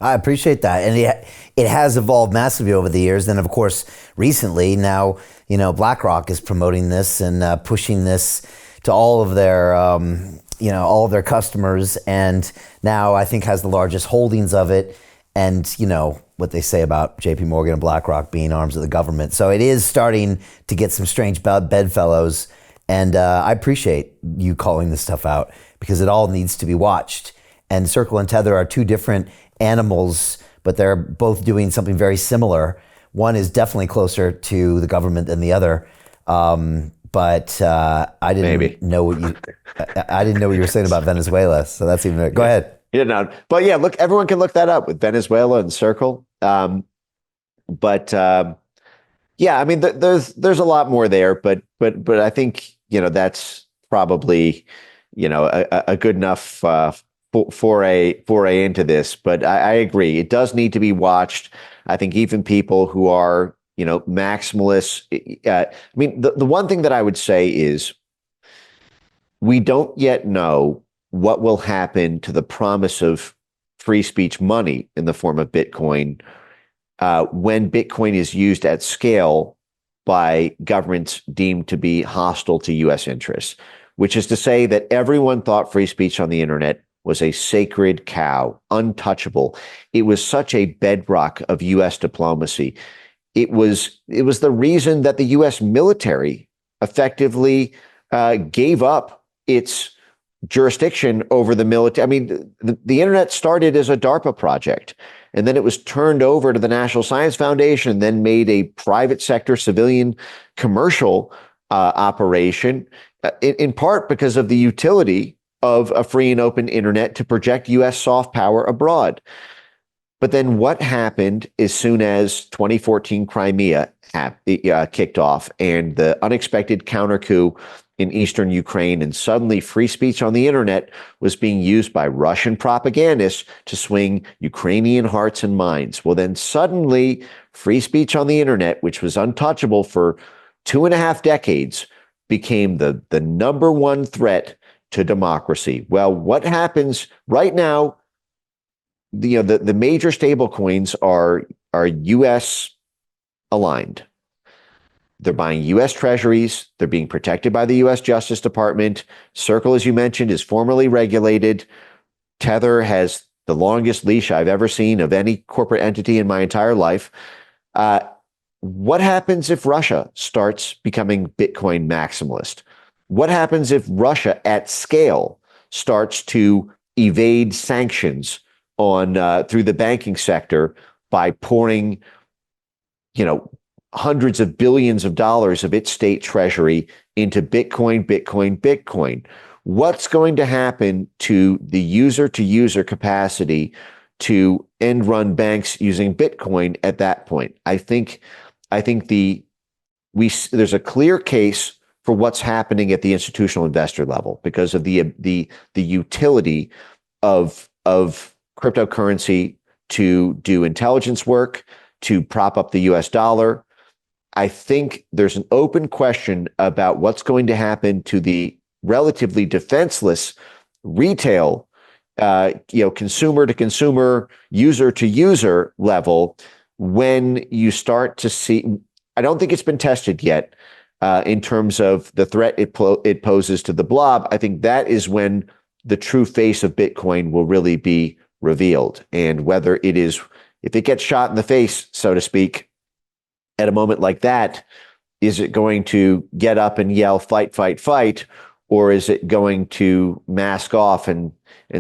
I appreciate that. And it has evolved massively over the years. And of course, recently now, BlackRock is promoting this and pushing this to all of their, all of their customers. And now I think has the largest holdings of it. And, what they say about JP Morgan and BlackRock being arms of the government. So it is starting to get some strange bedfellows. And I appreciate you calling this stuff out because it all needs to be watched. And Circle and Tether are two different animals, but they're both doing something very similar. One is definitely closer to the government than the other. But I didn't know what you were saying about Venezuela. So that's even go ahead. But yeah, look, everyone can look that up with Venezuela and Circle. Yeah, I mean, there's a lot more there, but I think that's probably a good enough foray into this. But I agree, it does need to be watched. I think even people who are maximalists. I mean, the one thing that I would say is we don't yet know what will happen to the promise of free speech money in the form of Bitcoin when Bitcoin is used at scale by governments deemed to be hostile to U.S. interests, which is to say that everyone thought free speech on the internet was a sacred cow, untouchable. It was such a bedrock of U.S. diplomacy. It was the reason that the U.S. military effectively gave up its jurisdiction over the military. I mean, the internet started as a DARPA project, and then it was turned over to the National Science Foundation, then made a private sector, civilian, commercial operation, in part because of the utility of a free and open internet to project U.S. soft power abroad. But then what happened as soon as 2014 Crimea kicked off and the unexpected counter coup in eastern Ukraine, and suddenly free speech on the internet was being used by Russian propagandists to swing Ukrainian hearts and minds. Well, then suddenly free speech on the internet, which was untouchable for 2.5 decades, became the number one threat to democracy. Well, what happens right now? The major stable coins are U.S. aligned. They're buying U.S. treasuries. They're being protected by the U.S. Justice Department. Circle, as you mentioned, is formally regulated. Tether has the longest leash I've ever seen of any corporate entity in my entire life. What happens if Russia starts becoming Bitcoin maximalist? What happens if Russia at scale starts to evade sanctions on through the banking sector by pouring, hundreds of billions of dollars of its state treasury into Bitcoin? What's going to happen to the user-to-user capacity to end-run banks using Bitcoin at that point? I think there's a clear case for what's happening at the institutional investor level because of the utility of cryptocurrency to do intelligence work, to prop up the US dollar. I think there's an open question about what's going to happen to the relatively defenseless retail, consumer to consumer, user to user level when you start to see. I don't think it's been tested yet in terms of the threat it poses to the blob. I think that is when the true face of Bitcoin will really be revealed, and whether if it gets shot in the face, so to speak, at a moment like that, is it going to get up and yell, fight, fight, fight? Or is it going to mask off and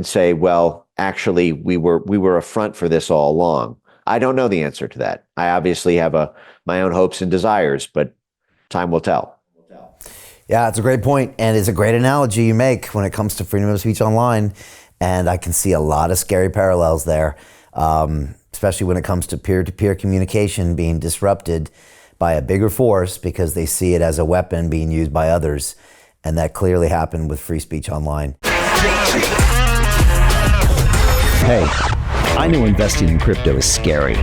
say, well, actually, we were a front for this all along? I don't know the answer to that. I obviously have my own hopes and desires, but time will tell. Yeah, it's a great point, and it's a great analogy you make when it comes to freedom of speech online. And I can see a lot of scary parallels there. Especially when it comes to peer-to-peer communication being disrupted by a bigger force because they see it as a weapon being used by others. And that clearly happened with free speech online. Hey, I know investing in crypto is scary.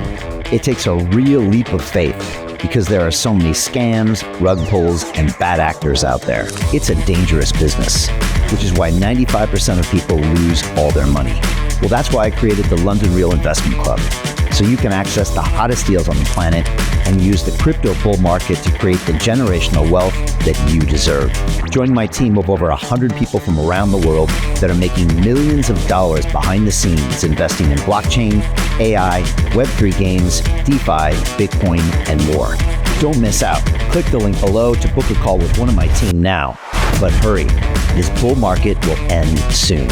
It takes a real leap of faith because there are so many scams, rug pulls, and bad actors out there. It's a dangerous business, which is why 95% of people lose all their money. Well, that's why I created the London Real Investment Club, so you can access the hottest deals on the planet and use the crypto bull market to create the generational wealth that you deserve. Join my team of over 100 people from around the world that are making millions of dollars behind the scenes investing in blockchain, AI, Web3 games, DeFi, Bitcoin, and more. Don't miss out. Click the link below to book a call with one of my team now. But hurry, this bull market will end soon.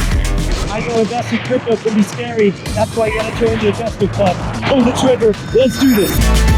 I know investing in crypto can be scary. That's why you gotta join the investment club. Pull the trigger. Let's do this.